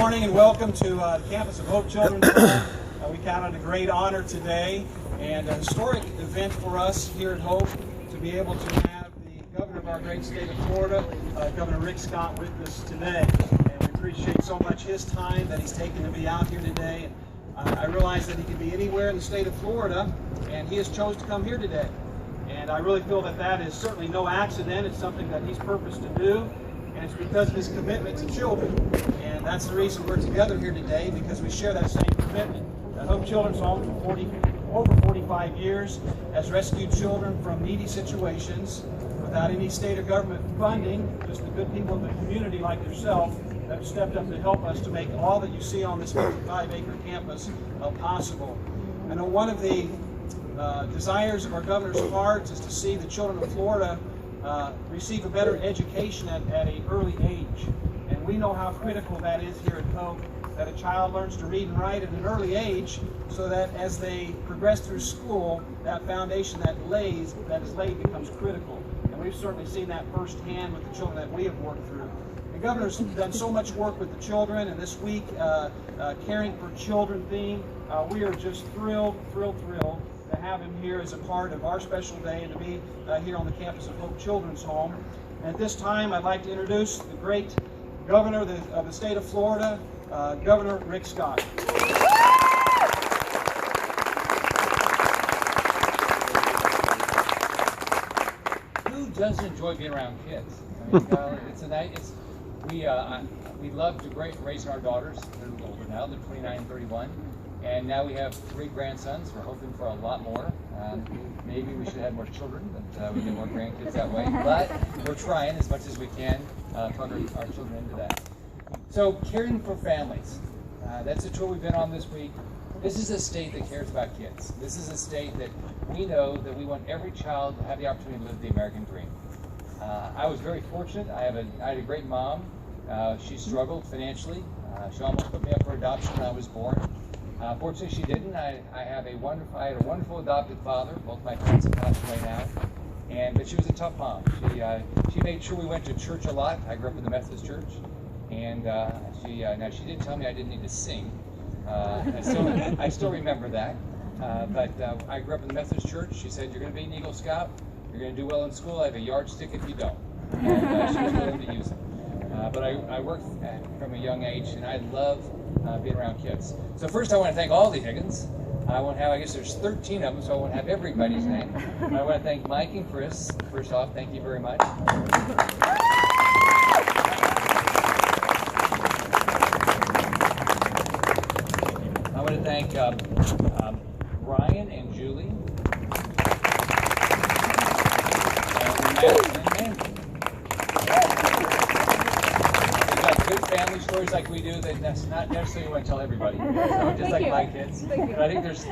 morning and welcome to the campus of Hope Children's Home. We count it a great honor today and a historic event for us here at Hope to be able to have the governor of our great state of Florida, Governor Rick Scott, with us today. And we appreciate so much his time that he's taken to be out here today. And I realize that he could be anywhere in the state of Florida, and he has chosen to come here today. And I really feel that that is certainly no accident. It's something that he's purposed to do. And it's because of his commitment to children. And that's the reason we're together here today, because we share that same commitment. Hope Children's Home for over 45 years has rescued children from needy situations without any state or government funding, just the good people of the community like yourself that have stepped up to help us to make all that you see on this 55-acre campus possible. I know one of the desires of our governor's heart is to see the children of Florida receive a better education at an early age. And we know how critical that is here at Hope, that a child learns to read and write at an early age so that as they progress through school, that foundation that is laid becomes critical. And we've certainly seen that firsthand with the children that we have worked through. The governor's done so much work with the children, and this week, Caring for Children theme, we are just thrilled to have him here as a part of our special day and to be here on the campus of Hope Children's Home. And at this time, I'd like to introduce the great governor of the state of Florida, Governor Rick Scott. Who doesn't enjoy being around kids? I mean, we love to raising our daughters. They're older now; they're 29 and 31. And now we have 3 grandsons. We're hoping for a lot more. Maybe we should have more children, but we get more grandkids that way. But we're trying as much as we can to put our children into that. So, caring for families. That's a tour we've been on this week. This is a state that cares about kids. This is a state that we know that we want every child to have the opportunity to live the American dream. I was very fortunate. I had a great mom. She struggled financially. She almost put me up for adoption when I was born. Fortunately, she didn't. I had a wonderful adopted father. Both my parents have passed away now, but she was a tough mom. She made sure we went to church a lot. I grew up in the Methodist church, and now she did tell me I didn't need to sing. I still remember that. But I grew up in the Methodist church. She said, "You're going to be an Eagle Scout. You're going to do well in school. I have a yardstick if you don't." And she was willing to use it. But I worked from a young age, and I love being around kids. So first I want to thank all the Higgins. I guess there's 13 of them, so I won't have everybody's name. I want to thank Mike and Chris. First off, thank you very much. I want to thank Brian and Julie. Good family stories like we do, that's not necessarily want to tell everybody. So just like my kids. But I think there's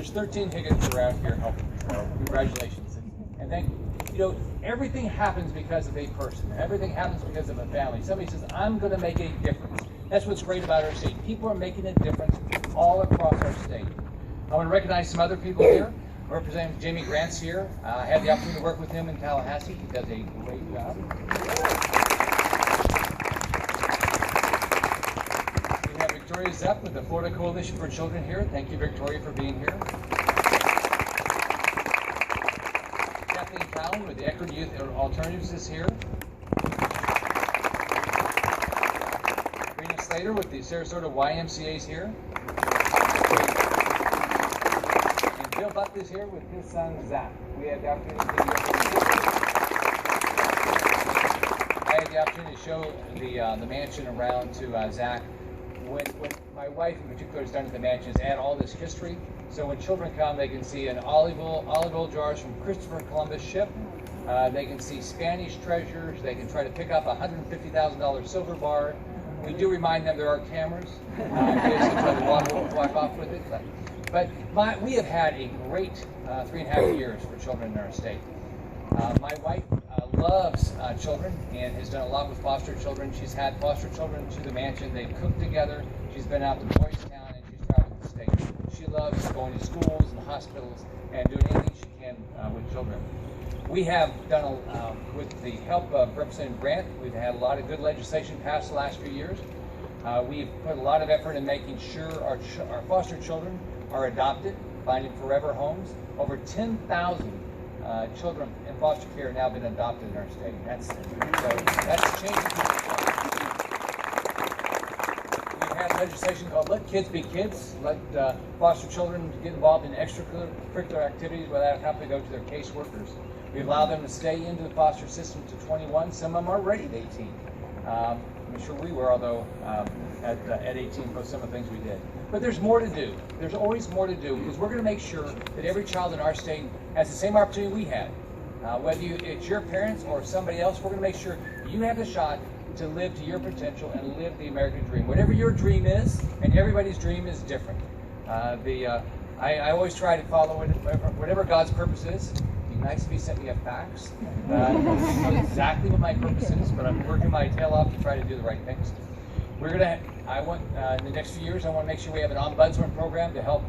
13 Higgins around here helping. So congratulations. And thank you. Everything happens because of a person. Everything happens because of a family. Somebody says, "I'm going to make a difference." That's what's great about our state. People are making a difference all across our state. I want to recognize some other people here. Representative Jamie Grant's here. I had the opportunity to work with him in Tallahassee. He does a great job. Victoria Zepp with the Florida Coalition for Children here. Thank you, Victoria, for being here. Kathleen Cowan with the Equity Youth Alternatives is here. Rena Slater with the Sarasota YMCA is here. And Bill Buck is here with his son, Zach. We had the opportunity I had the opportunity to show the mansion around to Zach. When my wife in particular has done at the mansion is add all this history, so when children come they can see an olive oil jars from Christopher Columbus ship, they can see Spanish treasures, they can try to pick up a $150,000 silver bar. We do remind them there are cameras, in case they try to walk off with it. But we have had a great 3.5 years for children in our state. My wife loves children and has done a lot with foster children. She's had foster children to the mansion. They cook together. She's been out to Boys Town and she's traveled the state. She loves going to schools and hospitals and doing anything she can with children. We have done, with the help of Representative Grant, we've had a lot of good legislation passed the last few years. We've put a lot of effort in making sure our foster children are adopted, finding forever homes. Over 10,000 children in foster care have now been adopted in our state. That's changing people's lives. We've had legislation called Let Kids Be Kids, let foster children get involved in extracurricular activities without having to go to their caseworkers. We allow them to stay into the foster system to 21. Some of them are already at 18. I'm sure we were, although at 18 for some of the things we did. But there's more to do. There's always more to do, because we're going to make sure that every child in our state has the same opportunity we had. Whether it's your parents or somebody else, we're going to make sure you have the shot to live to your potential and live the American dream. Whatever your dream is, and everybody's dream is different. I always try to follow whatever God's purpose is. Nice if he sent me a fax. I don't know exactly what my purpose is, but I'm working my tail off to try to do the right things. In the next few years, I want to make sure we have an ombudsman program to help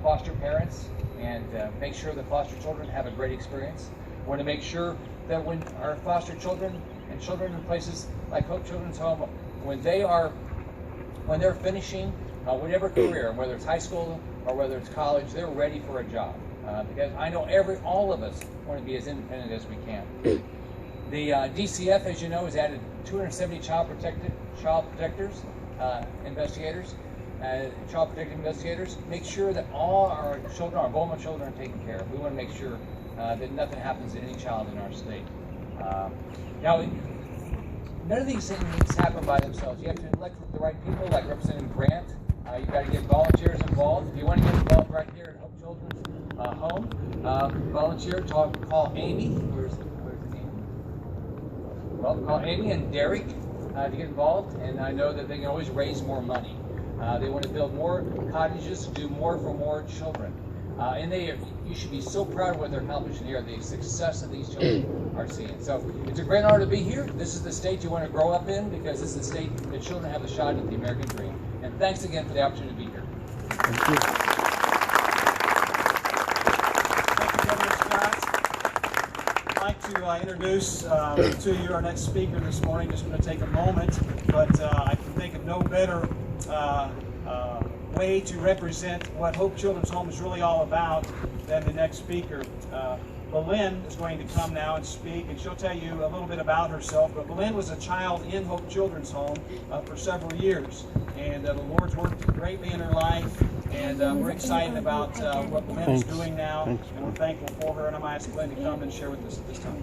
foster parents and make sure that foster children have a great experience. I want to make sure that when our foster children and children in places like Hope Children's Home, when they're finishing whatever career, whether it's high school or whether it's college, they're ready for a job. Because I know all of us want to be as independent as we can. The DCF, as you know, has added 270 child protective investigators. Make sure that all our children, our vulnerable children, are taken care of. We want to make sure that nothing happens to any child in our state. Now, none of these things happen by themselves. You have to elect the right people, like Representative Grant. You've got to get volunteers involved. If you want to get involved right here at Hope Children's Home, volunteer, call Amy. Where's Amy? Well, call Amy and Derek to get involved, and I know that they can always raise more money. They want to build more cottages, do more for more children. You should be so proud of what they're accomplishing here, the success that these children are seeing. So it's a great honor to be here. This is the state you want to grow up in, because this is the state that children have a shot at the American dream. And thanks again for the opportunity to be here. Thank you. I'd like to introduce to you our next speaker this morning. Just going to take a moment, but I can think of no better way to represent what Hope Children's Home is really all about than the next speaker. Belen is going to come now and speak, and she'll tell you a little bit about herself. But Belen was a child in Hope Children's Home for several years, and the Lord's worked greatly in her life. And we're excited about what Belen is doing now, and we're thankful for her. And I'm going to ask Belen to come and share with us at this time.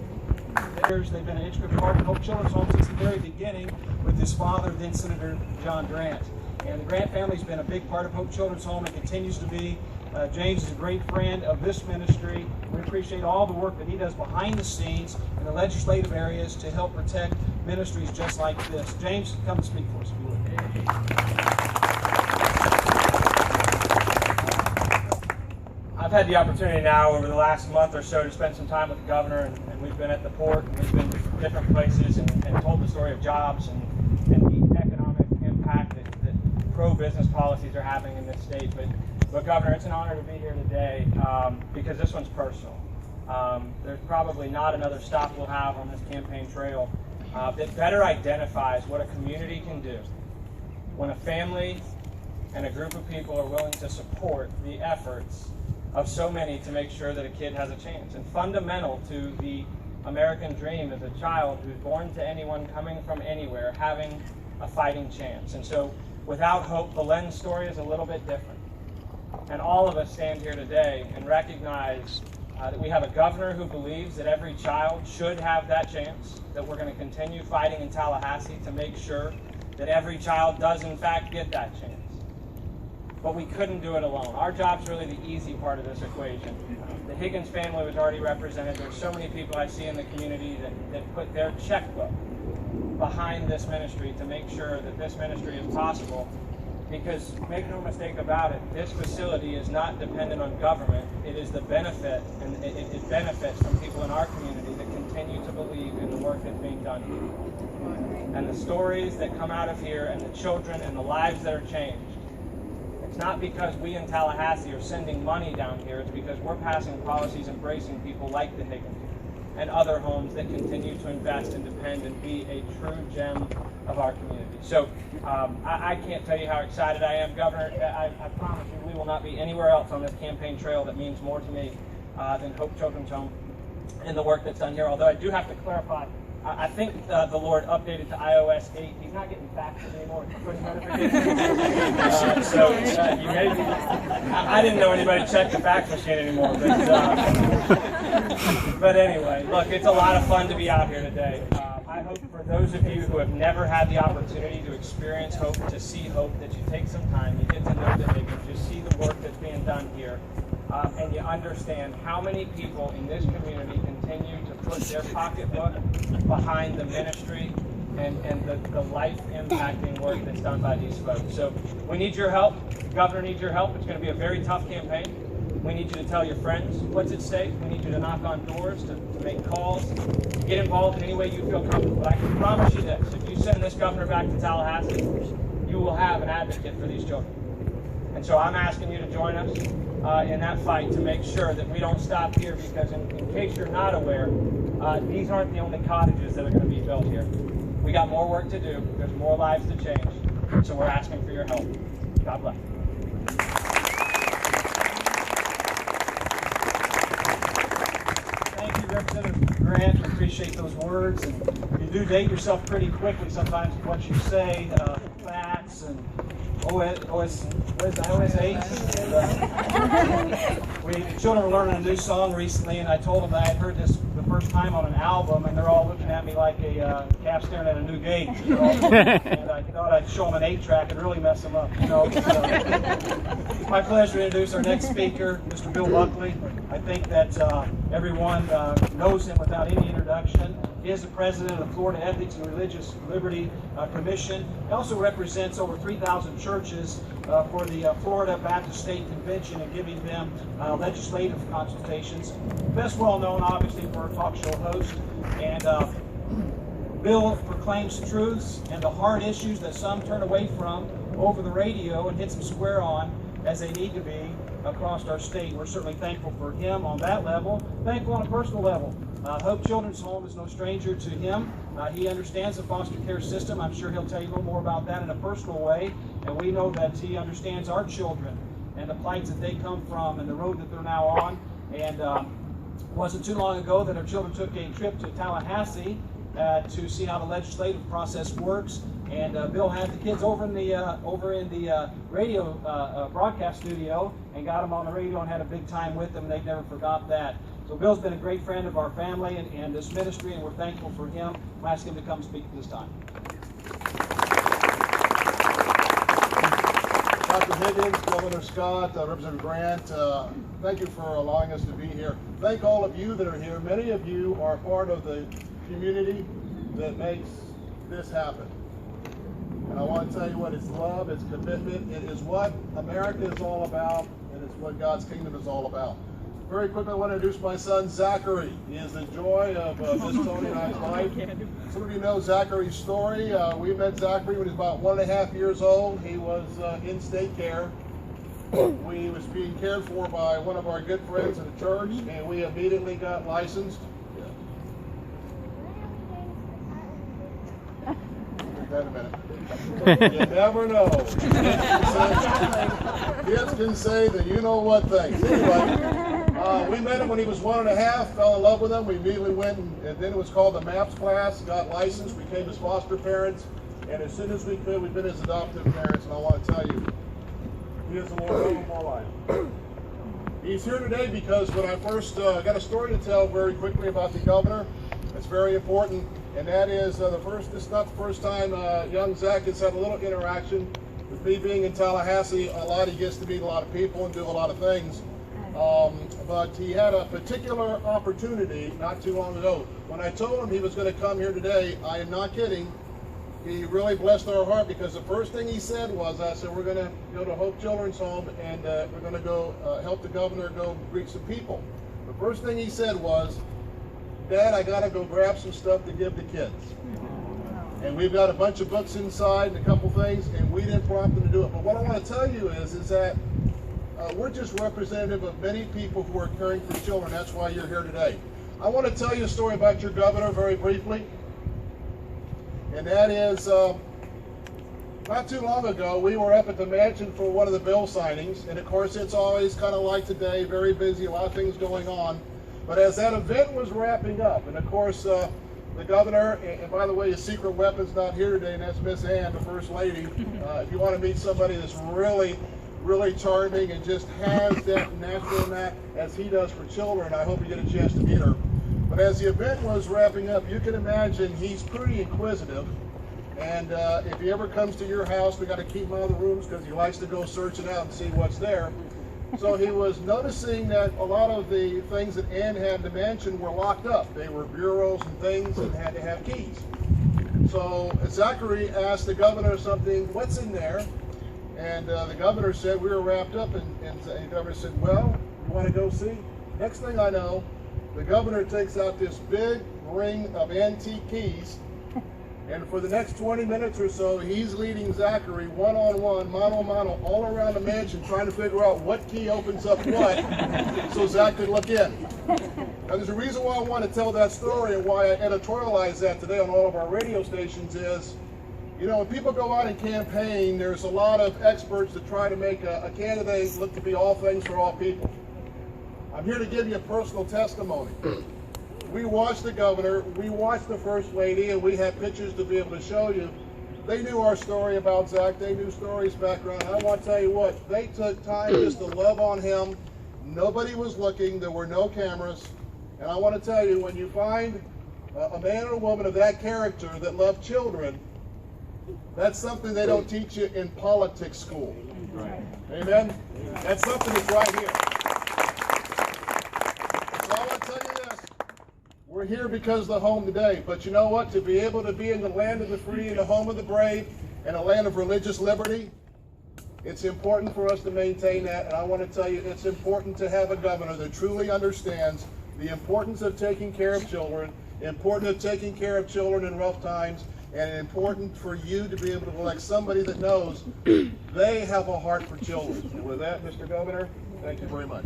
They've been an integral part of Hope Children's Home since the very beginning, with his father, then Senator John Grant. And the Grant family's been a big part of Hope Children's Home and continues to be. James is a great friend of this ministry. We appreciate all the work that he does behind the scenes in the legislative areas to help protect ministries just like this. James, come and speak for us if you would. I've had the opportunity now over the last month or so to spend some time with the governor, and we've been at the port, and we've been to different places and told the story of jobs and the economic impact that pro-business policies are having in this state. But Governor, it's an honor to be here today because this one's personal. There's probably not another stop we'll have on this campaign trail that better identifies what a community can do when a family and a group of people are willing to support the efforts of so many to make sure that a kid has a chance. And fundamental to the American dream is a child who's born to anyone coming from anywhere having a fighting chance. And so without hope, Belen's story is a little bit different. And all of us stand here today and recognize that we have a governor who believes that every child should have that chance, that we're going to continue fighting in Tallahassee to make sure that every child does in fact get that chance. But we couldn't do it alone. Our job's really the easy part of this equation. The Higgins family was already represented. There's so many people I see in the community that put their checkbook behind this ministry to make sure that this ministry is possible. Because make no mistake about it, this facility is not dependent on government. It is the benefit, and it benefits from people in our community that continue to believe in the work that's being done here. And the stories that come out of here, and the children, and the lives that are changed. It's not because we in Tallahassee are sending money down here. It's because we're passing policies embracing people like the Higgins. and other homes that continue to invest and depend and be a true gem of our community. So I can't tell you how excited I am, Governor. I promise you we will not be anywhere else on this campaign trail that means more to me than Hope Children's Home and the work that's done here. Although I do have to clarify, I think the Lord updated to iOS 8. He's not getting faxes anymore. Push notifications. So you may be, I didn't know anybody checked the fax machine anymore. But anyway, look, it's a lot of fun to be out here today. I hope for those of you who have never had the opportunity to experience hope, to see hope, that you take some time, you get to know the neighbors, you see the work that's being done here, and you understand how many people in this community continue to put their pocketbook behind the ministry and the life-impacting work that's done by these folks. So we need your help. The governor needs your help. It's going to be a very tough campaign. We need you to tell your friends what's at stake. We need you to knock on doors, to make calls, to get involved in any way you feel comfortable. But I can promise you this, if you send this governor back to Tallahassee, you will have an advocate for these children. And so I'm asking you to join us in that fight to make sure that we don't stop here, because in case you're not aware, these aren't the only cottages that are going to be built here. We got more work to do. There's more lives to change. So we're asking for your help. God bless. Thank you, Representative Grant. We appreciate those words. And you do date yourself pretty quickly sometimes with what you say, facts and OS 8. The children were learning a new song recently, and I told them that I had heard this the first time on an album, and they're all looking at me like a calf staring at a new gate. And I thought I'd show them an 8-track and really mess them up. You know? It's my pleasure to introduce our next speaker, Mr. Bill Buckley. I think that everyone knows him without any introduction. He is the president of the Florida Ethics and Religious Liberty Commission. He also represents over 3,000 churches for the Florida Baptist State Convention and giving them legislative consultations. Best well known, obviously, for a talk show host. And Bill proclaims truths and the hard issues that some turn away from over the radio and hits them square on as they need to be across our state. We're certainly thankful for him on that level, thankful on a personal level. Hope Children's Home is no stranger to him. He understands the foster care system. I'm sure he'll tell you a little more about that in a personal way. And we know that he understands our children and the plights that they come from and the road that they're now on. And it wasn't too long ago that our children took a trip to Tallahassee to see how the legislative process works. And Bill had the kids over in the radio broadcast studio and got them on the radio and had a big time with them. They never forgot that. So Bill's been a great friend of our family and this ministry, and we're thankful for him. I'm asking him to come speak this time. Dr. Higgins, Governor Scott, Representative Grant, thank you for allowing us to be here. Thank all of you that are here. Many of you are part of the community that makes this happen. And I want to tell you what, it's love, it's commitment, it is what America is all about, and it's what God's kingdom is all about. Very quickly, I want to introduce my son, Zachary. He is the joy of Miss Tony and I's life. Some of you know Zachary's story. We met Zachary when he was about 1.5 years old. He was in state care. He was being cared for by one of our good friends at the church, and we immediately got licensed. Wait a minute. You never know. Kids can say that you know what things. Anyway. We met him when he was 1.5, fell in love with him. We immediately went, and then it was called the MAPS class, got licensed, became his foster parents, and as soon as we could, we've been his adoptive parents, and I want to tell you, he is the Lord of our life. He's here today because when I first got a story to tell very quickly about the governor, it's very important, and that is this is not the first time young Zach has had a little interaction with me being in Tallahassee. A lot, he gets to meet a lot of people and do a lot of things. But he had a particular opportunity not too long ago. When I told him he was going to come here today, I am not kidding, he really blessed our heart, because the first thing he said was, I said, we're going to go to Hope Children's Home and we're going to go help the governor go greet some people. The first thing he said was, Dad, I got to go grab some stuff to give the kids. And we've got a bunch of books inside and a couple things, and we didn't prompt him to do it. But what I want to tell you is that we're just representative of many people who are caring for children. That's why you're here today. I want to tell you a story about your governor very briefly. And that is, not too long ago, we were up at the mansion for one of the bill signings. And of course, it's always kind of like today, very busy, a lot of things going on. But as that event was wrapping up, and of course, the governor, and by the way, his secret weapon's not here today, and that's Miss Ann, the First Lady. If you want to meet somebody that's really, really charming and just has that natural knack as he does for children, I hope you get a chance to meet her. But as the event was wrapping up, you can imagine he's pretty inquisitive. And if he ever comes to your house, we got to keep him out of the rooms because he likes to go search it out and see what's there. So he was noticing that a lot of the things that Ann had in the mansion were locked up. They were bureaus and things and had to have keys. So Zachary asked the governor something, what's in there? And the governor said, we were wrapped up. And the governor said, well, you want to go see? Next thing I know, the governor takes out this big ring of antique keys. And for the next 20 minutes or so, he's leading Zachary one-on-one, mano-a-mano, all around the mansion, trying to figure out what key opens up what, so Zach could look in. Now, there's a reason why I want to tell that story and why I editorialize that today on all of our radio stations is, you know, when people go out and campaign, there's a lot of experts that try to make a candidate look to be all things for all people. I'm here to give you a personal testimony. We watched the governor, we watched the First Lady, and we have pictures to be able to show you. They knew our story about Zach, they knew Story's background. I want to tell you what, they took time just to love on him. Nobody was looking, there were no cameras. And I want to tell you, when you find a man or a woman of that character that love children, that's something they don't teach you in politics school. Right. Amen? That's something that's right here. So I want to tell you this. We're here because of the home today, but you know what? To be able to be in the land of the free and the home of the brave and a land of religious liberty, it's important for us to maintain that. And I want to tell you, it's important to have a governor that truly understands the importance of taking care of children, important of taking care of children in rough times, and important for you to be able to elect somebody that knows they have a heart for children. And with that, Mr. Governor, thank you very much.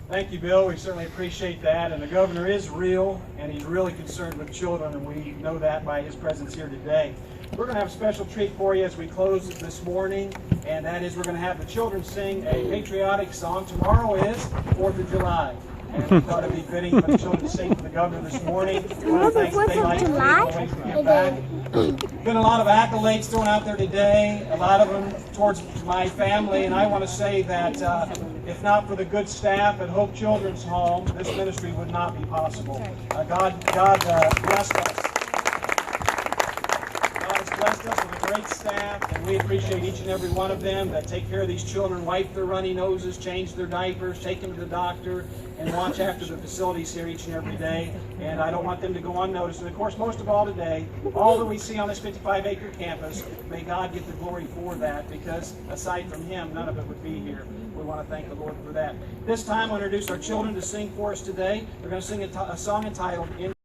Thank you, Bill. We certainly appreciate that. And the governor is real, and he's really concerned with children, and we know that by his presence here today. We're going to have a special treat for you as we close this morning, and that is we're going to have the children sing a patriotic song. Tomorrow is 4th of July, and we thought it'd be fitting for the children to sing for the governor this morning. One of the things that they like to do always to get back. Been a lot of accolades thrown out there today, a lot of them towards my family, and I want to say that if not for the good staff at Hope Children's Home, this ministry would not be possible. God blessed us. God has blessed us with a great staff, and we appreciate each and every one of them that take care of these children, wipe their runny noses, change their diapers, take them to the doctor, and watch after the facilities here each and every day. And I don't want them to go unnoticed. And of course, most of all today, all that we see on this 55-acre campus, may God get the glory for that, because aside from Him, none of it would be here. We want to thank the Lord for that. This time, I'll introduce our children to sing for us today. They're going to sing a song entitled